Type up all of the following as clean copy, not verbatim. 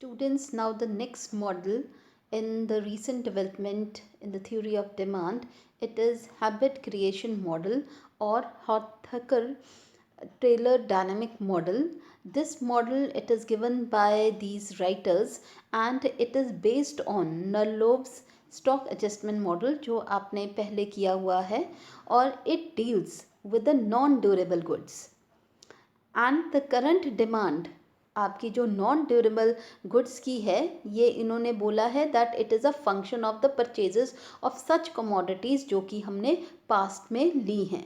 Students, now the next model in the recent development in the theory of demand, it is habit creation model or Hawthorne Taylor dynamic model. This model, it is given by these writers and it is based on Nurlov's stock adjustment model जो आपने पहले किया हुआ है, और it deals with the non durable goods and the current demand. आपकी जो non durable goods की है, ये इन्होंने बोला है that it is a function of the purchases of such commodities जो कि हमने पास्ट में ली हैं.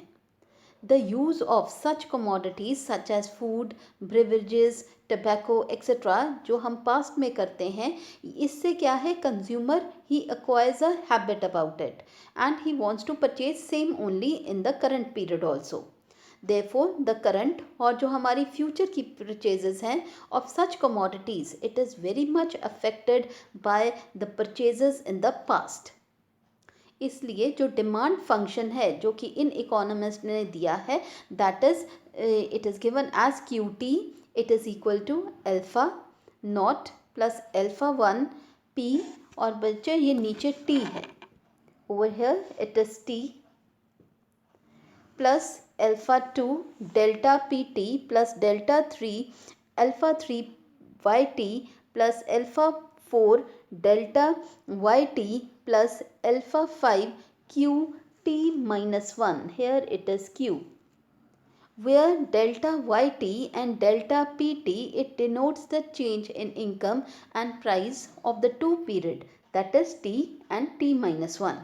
The use of such commodities such as food, beverages, tobacco, etc. जो हम पास्ट में करते हैं, इससे क्या है, consumer he acquires a habit about it and he wants to purchase same only in the current period also. Therefore the current और जो हमारी फ्यूचर की परचेजेस हैं of such commodities, it is very much affected by the purchases in the past. इसलिए जो demand function है जो कि इन इकोनॉमिस्ट ने दिया है, that is it is given as Q T, it is equal to alpha nought plus alpha one P, और बच्चे ये नीचे टी है, over here it is T plus alpha two delta P T plus delta three alpha three Y T plus alpha four delta Y T plus alpha 5 q t minus 1. Here it is q. Where delta yt and delta pt, it denotes the change in income and price of the two period, that is t and t minus 1.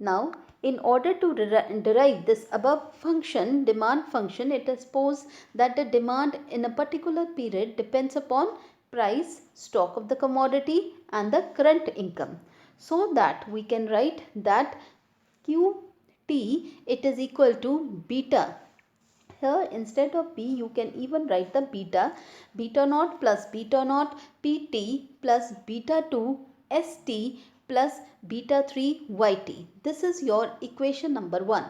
Now, in order to derive this above function, demand function, it is supposed that the demand in a particular period depends upon price, stock of the commodity and the current income. So that we can write that qt, it is equal to beta. Here instead of b you can even write the beta naught plus beta naught pt plus beta 2 st plus beta 3 yt. This is your equation number 1,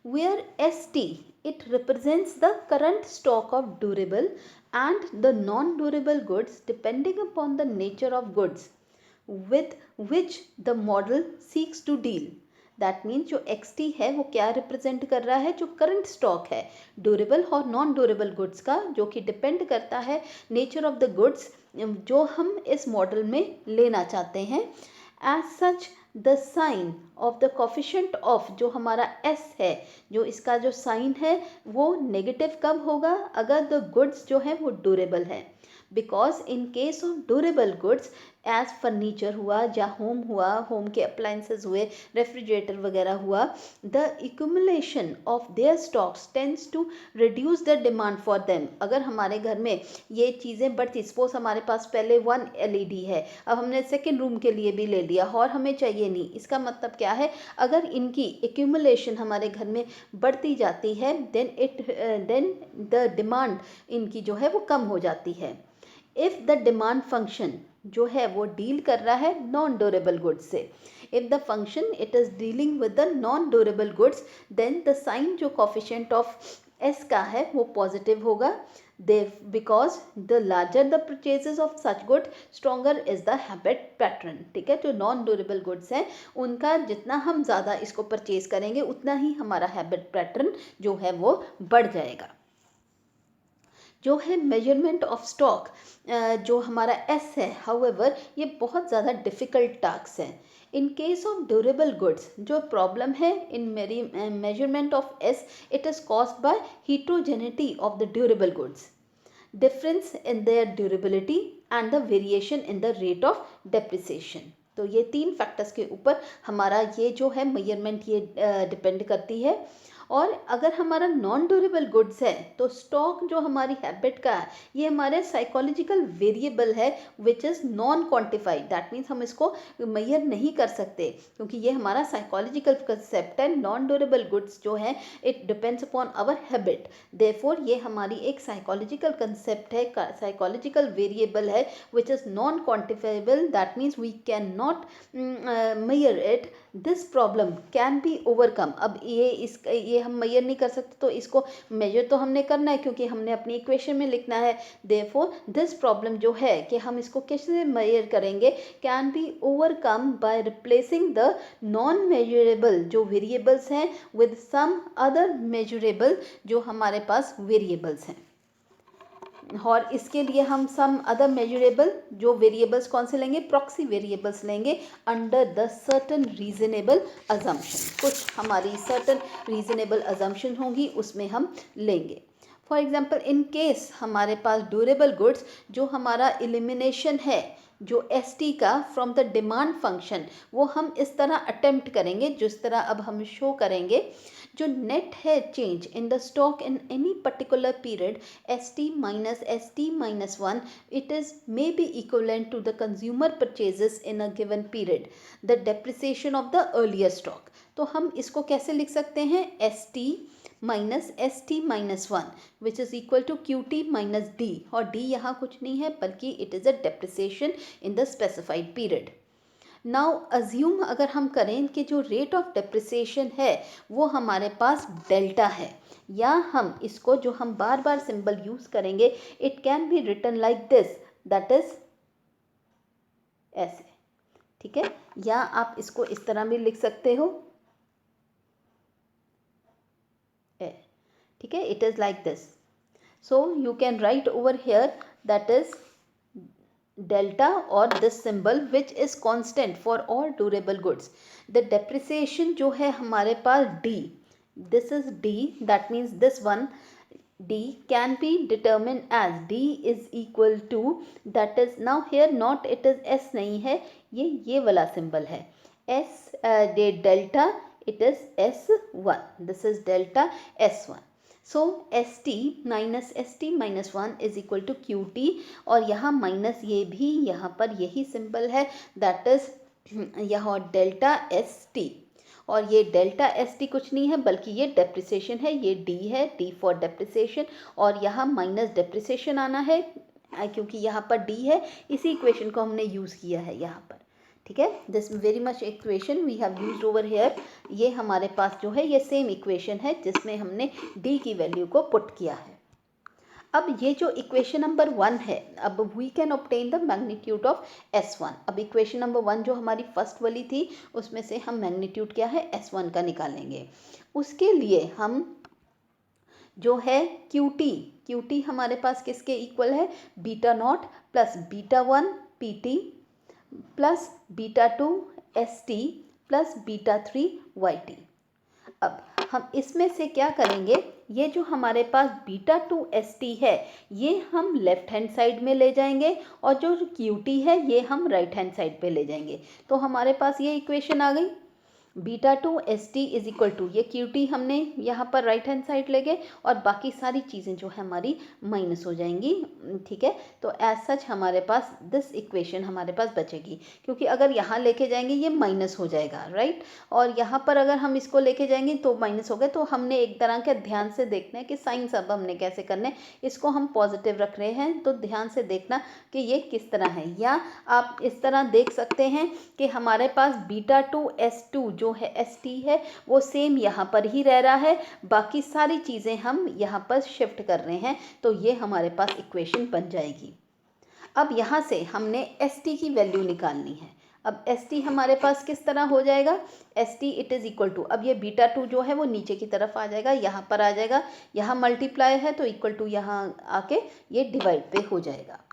where st, it represents the current stock of durable and the non durable goods depending upon the nature of goods with which the model seeks to deal. That means जो x T है वो क्या represent कर रहा है, जो current stock है durable और नॉन ड्यूरेबल गुड्स का, जो कि डिपेंड करता है नेचर ऑफ द गुड्स जो हम इस मॉडल में लेना चाहते हैं. As such the sign of the coefficient of जो हमारा एस है, जो इसका जो साइन है वो नेगेटिव कब होगा, अगर द गुड्स जो है वो ड्यूरेबल है. Because in case of durable goods as furniture हुआ या होम हुआ, होम के अप्लाइंसेस हुए, रेफ्रिजरेटर वगैरह हुआ, the accumulation of their stocks tends to reduce the demand for them. अगर हमारे घर में ये चीज़ें बढ़ती, सपोज हमारे पास पहले 1 LED है, अब हमने सेकेंड रूम के लिए भी ले लिया और हमें चाहिए नहीं, इसका मतलब क्या है, अगर इनकी इक्यूमुलेशन हमारे घर में बढ़ती जाती है देन द डिमांड इनकी जो है वो कम हो जाती है. इफ़ द डिमांड फंक्शन जो है वो डील कर रहा है नॉन ड्यूरेबल गुड्स से, if the function it is dealing with the non durable goods, then the sign जो कोफिशिएंट ऑफ एस का है वो पॉजिटिव होगा. They because the larger the purchases of such good stronger is the habit pattern. ठीक है, जो non durable goods हैं उनका जितना हम ज़्यादा इसको परचेज करेंगे उतना ही हमारा हैबिट पैटर्न जो है वो बढ़ जाएगा. जो है मेजरमेंट ऑफ स्टॉक, जो हमारा एस है, हाउएवर ये बहुत ज़्यादा डिफ़िकल्ट टास्क है. इन केस ऑफ ड्यूरेबल गुड्स जो प्रॉब्लम है इन मेरी measurement of S, it is caused by heterogeneity of the durable goods, difference in their durability and the variation in the rate of depreciation. तो ये 3 factors के ऊपर हमारा ये जो है मेजरमेंट ये डिपेंड करती है. और अगर हमारा नॉन ड्यूरेबल गुड्स है तो स्टॉक जो हमारी हैबिट का है ये हमारे साइकोलॉजिकल वेरिएबल है which is non quantified. That means हम इसको मेजर नहीं कर सकते क्योंकि ये हमारा साइकोलॉजिकल कंसेप्ट है. नॉन ड्यूरेबल गुड्स जो है it depends upon our habit, therefore ये हमारी एक साइकोलॉजिकल कंसेप्ट है, साइकोलॉजिकल वेरिएबल है which is non quantifiable. That means we can not measure it. This problem can be overcome. अब ये ये हम मेजर नहीं कर सकते, तो इसको मेजर तो हमने करना है क्योंकि हमने अपनी इक्वेशन में लिखना है। देयरफॉर दिस प्रॉब्लम जो है कि हम इसको कैसे मेजर करेंगे can be overcome by replacing the non measurable जो वेरिएबल्स हैं विद सम अदर मेजरेबल जो हमारे पास वेरिएबल्स हैं। और इसके लिए हम सम अदर मेजरेबल जो वेरिएबल्स कौन से लेंगे, प्रॉक्सी वेरिएबल्स लेंगे under the certain reasonable assumption. कुछ हमारी सर्टन रीजनेबल अजम्पशन होंगी उसमें हम लेंगे। फॉर एग्जाम्पल इन केस हमारे पास ड्यूरेबल गुड्स जो हमारा एलिमिनेशन है जो एस टी का फ्रॉम द डिमांड फंक्शन, वो हम इस तरह अटेम्प्ट करेंगे जिस तरह अब हम शो करेंगे। जो नेट है change in the stock in any particular period S T minus one, it is may be equivalent to the consumer purchases in a given period the depreciation of the earlier stock. तो हम इसको कैसे लिख सकते हैं, S T minus one which is equal to Q T minus D, और D यहाँ कुछ नहीं है बल्कि it is a depreciation in the specified period. Now assume अगर हम करें कि जो रेट ऑफ डेप्रिसिएशन है वो हमारे पास डेल्टा है, या हम इसको जो हम बार बार सिंबल यूज करेंगे it can be written like this, that is ऐसे, ठीक है, या आप इसको इस तरह भी लिख सकते हो, ठीक है, it is like this. So you can write over here that is delta or this symbol which is constant for all durable goods. The depreciation जो है हमारे पास D, this is D, that means this one D can be determined as D is equal to, that is now here not it is S नहीं है, ये वाला symbol है S, the delta it is S1, this is delta S1. So S T minus one is equal to Q T, और यहाँ minus ये भी यहाँ पर यही सिंबल है, दैट इज यहाँ डेल्टा एस टी, और ये डेल्टा एस टी कुछ नहीं है बल्कि ये डेप्रिसिएशन है, ये डी है, डी फॉर डेप्रिसिएशन, और यहाँ माइनस डेप्रिसिएशन आना है क्योंकि यहाँ पर डी है, इसी इक्वेशन को हमने यूज़ किया है यहाँ पर, ठीक है। This very much equation we have used over here, ये हमारे पास जो है ये सेम इक्वेशन है जिसमें हमने डी की वैल्यू को पुट किया है। अब ये जो इक्वेशन नंबर 1 है, अब we can obtain the magnitude of S1। अब इक्वेशन नंबर 1 जो हमारी फर्स्ट वाली थी उसमें से हम मैग्नीट्यूड क्या है S1 का निकालेंगे। उसके लिए हम जो है क्यू टी हमारे पास किसके इक्वल है, beta nought plus beta 1 P T plus beta 2 S T plus beta 3 Y T. अब हम इसमें से क्या करेंगे, ये जो हमारे पास बीटा 2 एस टी है ये हम लेफ्ट हैंड साइड में ले जाएंगे, और जो क्यू टी है ये हम राइट हैंड साइड पे ले जाएंगे। तो हमारे पास ये इक्वेशन आ गई, beta 2 S T is equal to, ये क्यू टी हमने यहाँ पर राइट हैंड साइड ले गए और बाकी सारी चीज़ें जो है हमारी माइनस हो जाएंगी, ठीक है। तो एज सच हमारे पास दिस इक्वेशन हमारे पास बचेगी, क्योंकि अगर यहाँ लेके जाएंगे ये माइनस हो जाएगा, राइट, और यहाँ पर अगर हम इसको लेके जाएंगे तो माइनस हो गए। तो हमने एक तरह के ध्यान से देखना है कि साइंस अब हमने कैसे करना है, इसको हम पॉजिटिव रख रहे हैं तो ध्यान से देखना कि ये किस तरह है, या आप इस तरह देख सकते हैं कि हमारे पास बीटा 2 एस टू जो है एस टी है वो सेम यहाँ पर ही रह रहा है, बाकी सारी चीज़ें हम यहाँ पर शिफ्ट कर रहे हैं, तो ये हमारे पास इक्वेशन बन जाएगी। अब यहाँ से हमने एस टी की वैल्यू निकालनी है। अब एस टी हमारे पास किस तरह हो जाएगा, S T it is equal to, अब ये बीटा 2 जो है वो नीचे की तरफ आ जाएगा, यहाँ पर आ जाएगा, यहाँ मल्टीप्लाई है तो इक्वल टू यहाँ आके ये डिवाइड पे हो जाएगा।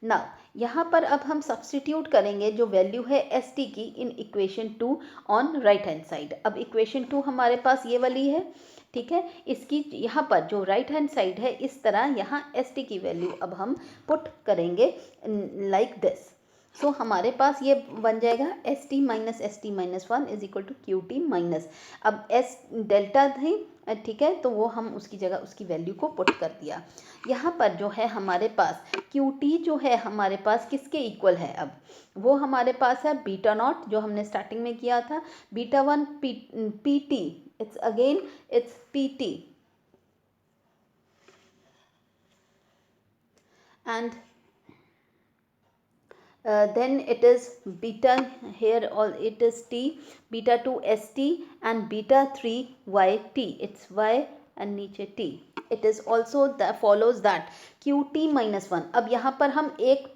ना यहाँ पर अब हम सब्सटीट्यूट करेंगे जो वैल्यू है एस टी की in equation 2 on right hand side. अब इक्वेशन 2 हमारे पास ये वाली है, ठीक है, इसकी यहाँ पर जो राइट हैंड साइड है इस तरह यहाँ एस टी की वैल्यू अब हम पुट करेंगे लाइक दिस। सो हमारे पास ये बन जाएगा S T minus one is equal to Q T minus, अब एस डेल्टा थी, ठीक है, तो वो हम उसकी जगह उसकी वैल्यू को पुट कर दिया। यहाँ पर जो है हमारे पास क्यू टी जो है हमारे पास किसके इक्वल है, अब वो हमारे पास है बीटा नॉट जो हमने स्टार्टिंग में किया था, beta 1 P T, it's again it's P T and then it is beta, here all it is t, beta 2 st and beta 3 yt, it's y and नीचे t. it is also that follows that qt minus 1. अब यहाँ पर हम एक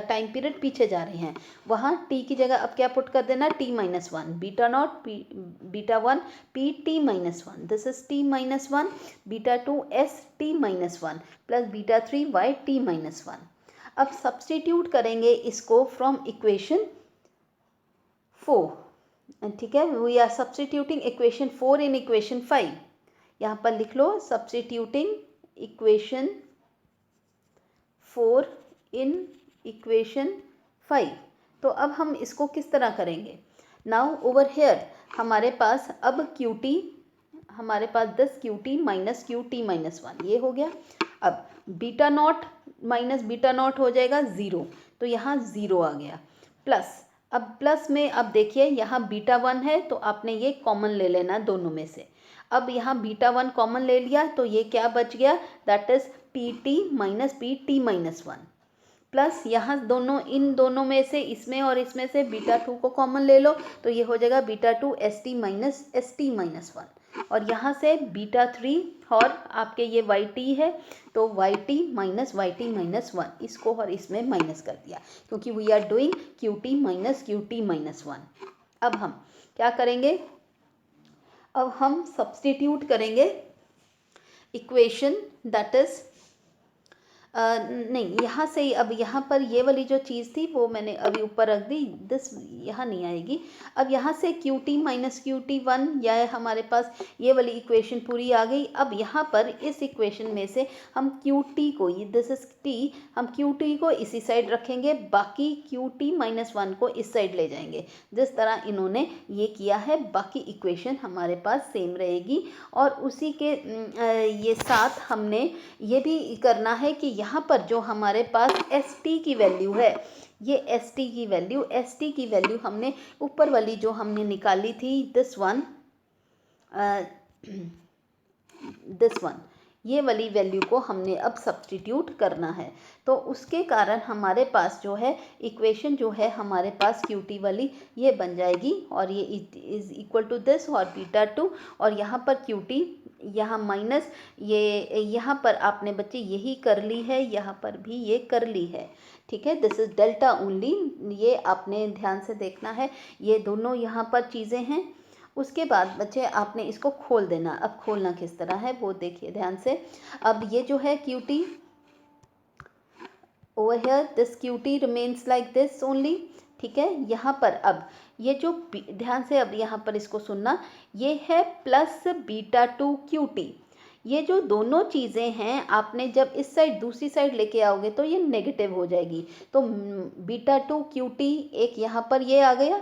time period पीछे जा रहे हैं, वहाँ t की जगह अब क्या पुट कर देना, t minus 1, beta not beta 1 p t minus 1, this is t minus 1, beta 2 s t minus 1 plus beta 3 y t minus 1. अब सब्स्टिट्यूट करेंगे इसको फ्रॉम इक्वेशन 4, ठीक है, we are substituting equation 4 in equation 5. यहाँ पर लिख लो सब्स्टिट्यूटिंग इक्वेशन 4 इन इक्वेशन 5. तो अब हम इसको किस तरह करेंगे, नाउ ओवर हेयर हमारे पास अब QT, हमारे पास 10 QT माइनस QT माइनस 1 ये हो गया. अब beta not minus beta not हो जाएगा 0, तो यहाँ 0 आ गया. प्लस, अब प्लस में अब देखिए यहाँ बीटा 1 है तो आपने ये कॉमन ले लेना दोनों में से. अब यहाँ बीटा 1 कॉमन ले लिया तो ये क्या बच गया, that is PT minus PT minus 1 plus यहाँ दोनों, इन दोनों में से इसमें और इसमें से बीटा 2 को कॉमन ले लो तो ये हो जाएगा बीटा 2 ST माइनस 1. और यहाँ से बीटा 3 और आपके ये YT है तो YT माइनस 1, इसको और इसमें माइनस कर दिया क्योंकि we are doing QT minus 1. अब हम क्या करेंगे, अब हम सब्स्टिट्यूट करेंगे इक्वेशन, दैट इज नहीं यहाँ से अब यहाँ पर ये वाली जो चीज़ थी वो मैंने अभी ऊपर रख दी, दिस यहाँ नहीं आएगी. अब यहाँ से QT माइनस QT1 या हमारे पास ये वाली इक्वेशन पूरी आ गई. अब यहाँ पर इस इक्वेशन में से हम QT को, दिस इज T, हम QT को इसी साइड रखेंगे, बाकी QT माइनस 1 को इस साइड ले जाएंगे. जिस तरह इन्होंने ये किया है बाकी इक्वेशन हमारे पास सेम रहेगी. और उसी के ये साथ हमने ये भी करना है कि यहाँ पर जो हमारे पास ST की वैल्यू है, ये ST की वैल्यू हमने ऊपर वाली जो हमने निकाली थी, दिस वन, ये वाली वैल्यू को हमने अब सब्स्टिट्यूट करना है. तो उसके कारण हमारे पास जो है इक्वेशन जो है हमारे पास QT वाली ये बन जाएगी और ये इज इक्वल टू दिस और बीटा 2 और यहाँ पर QT यहाँ माइनस, ये यहाँ पर आपने बच्चे यही कर ली है, यहाँ पर भी ये कर ली है, ठीक है. दिस इज डेल्टा ओनली, ये आपने ध्यान से देखना है, ये दोनों यहाँ पर चीज़ें हैं. उसके बाद बच्चे आपने इसको खोल देना. अब खोलना किस तरह है वो देखिए ध्यान से. अब ये जो है QT over here, this QT remains like this only, ठीक है. यहाँ पर अब ये जो ध्यान से अब यहाँ पर इसको सुनना, ये है प्लस बीटा 2 QT. ये जो दोनों चीज़ें हैं आपने जब इस साइड दूसरी साइड लेके आओगे तो ये नेगेटिव हो जाएगी. तो बीटा 2 QT एक यहाँ पर ये आ गया.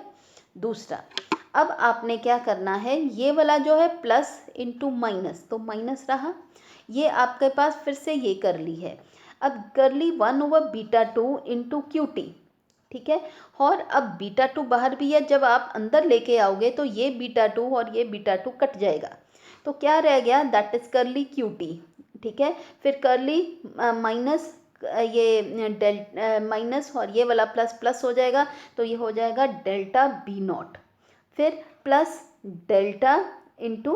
दूसरा, अब आपने क्या करना है, ये वाला जो है प्लस इंटू माइनस, तो माइनस रहा, ये आपके पास फिर से ये कर ली है. अब कर ली 1 ओवर बीटा 2 इंटू QT, ठीक है. और अब बीटा 2 बाहर भी है, जब आप अंदर लेके आओगे तो ये बीटा 2 और ये बीटा 2 कट जाएगा, तो क्या रह गया, दैट इज कर ली QT, ठीक है. फिर कर ली माइनस, ये माइनस और ये वाला प्लस प्लस हो जाएगा तो ये हो जाएगा डेल्टा B नॉट, फिर plus delta into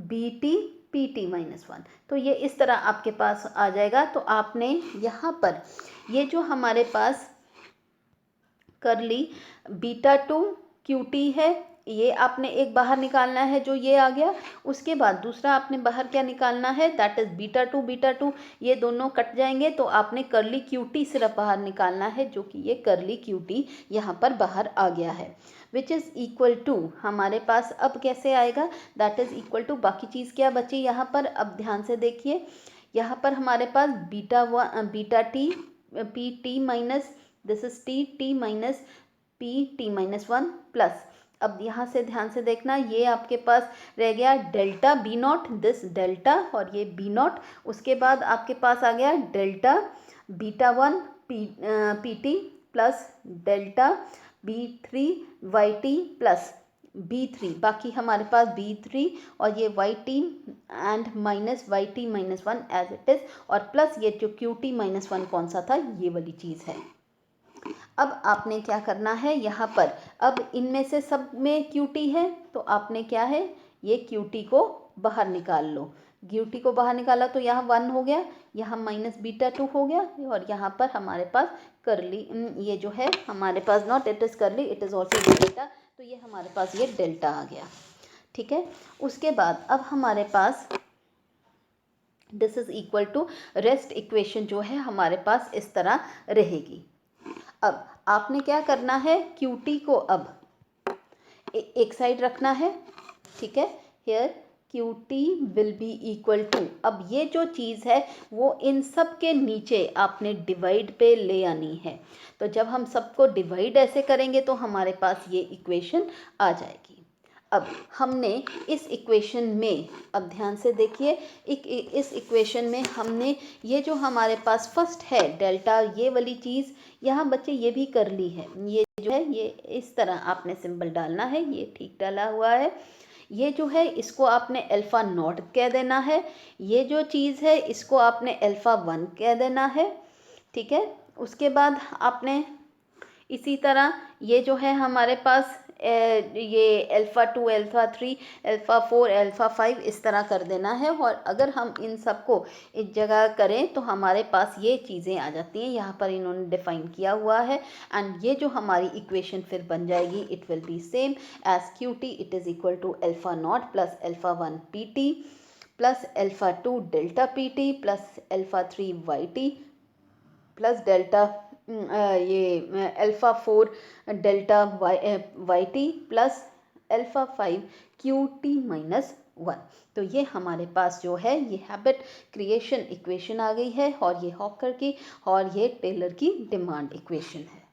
BT PT minus 1. तो ये इस तरह आपके पास आ जाएगा. तो आपने यहाँ पर ये जो हमारे पास कर ली बीटा 2 QT है, ये आपने एक बाहर निकालना है जो ये आ गया. उसके बाद दूसरा आपने बाहर क्या निकालना है, दैट इज बीटा 2, ये दोनों कट जाएंगे तो आपने करली QT सिर्फ बाहर निकालना है, जो कि ये करली QT यहाँ पर बाहर आ गया है, विच इज़ इक्वल टू हमारे पास अब कैसे आएगा, दैट इज़ इक्वल टू, बाकी चीज़ क्या बची यहाँ पर, अब ध्यान से देखिए, यहाँ पर हमारे पास beta T PT minus, this is T minus PT minus 1 plus, अब यहाँ से ध्यान से देखना, ये आपके पास रह गया delta B not, this delta और ये B नॉट. उसके बाद आपके पास आ गया delta beta 1 PT plus delta B3 YT plus B3, बाकी हमारे पास B3 और ये YT and minus YT minus 1 as it is, और प्लस ये जो QT माइनस 1 कौन सा था, ये वाली चीज़ है. अब आपने क्या करना है यहाँ पर, अब इनमें से सब में QT है तो आपने क्या है, ये QT को बाहर निकाल लो। QT को बाहर निकाला तो यहाँ 1 हो गया, यहाँ -β2 हो गया, और यहाँ पर हमारे पास करली, ये जो है हमारे पास नॉट इट इज़ करली, इट इज़ ऑल्सो डेल्टा, तो ये हमारे पास ये डेल्टा आ गया। ठीक है, उसके बाद अब हमारे पास this is equal to rest equation जो है हमारे पास इस तरह रहेगी। अब आपने क्या करना है, QT को अब एक साइड रखना है। ठीक है, here QT will be equal to, अब ये जो चीज़ है वो इन सब के नीचे आपने डिवाइड पे ले आनी है। तो जब हम सबको डिवाइड ऐसे करेंगे तो हमारे पास ये इक्वेशन आ जाएगी। अब हमने इस इक्वेशन में, अब ध्यान से देखिए, इस इक्वेशन में हमने ये जो हमारे पास फर्स्ट है डेल्टा, ये वाली चीज़ यहाँ बच्चे ये भी कर ली है। ये जो है ये इस तरह आपने सिंबल डालना है, ये ठीक डाला हुआ है। ये जो है इसको आपने अल्फ़ा नॉट कह देना है, ये जो चीज़ है इसको आपने अल्फ़ा 1 कह देना है। ठीक है, उसके बाद आपने इसी तरह ये जो है हमारे पास ये अल्फ़ा 2, अल्फ़ा 3, अल्फ़ा 4, अल्फ़ा 5 इस तरह कर देना है। और अगर हम इन सबको इस जगह करें तो हमारे पास ये चीज़ें आ जाती हैं, यहाँ पर इन्होंने डिफ़ाइन किया हुआ है। एंड ये जो हमारी इक्वेशन फिर बन जाएगी, it will be same as QT, it is equal to alpha nought plus alpha 1 PT plus alpha 2 delta PT plus alpha 3 YT plus delta ये alpha 4 delta YT plus alpha 5 QT minus 1। तो ये हमारे पास जो है ये habit creation equation आ गई है, और ये हॉकर की और ये टेलर की डिमांड इक्वेशन है।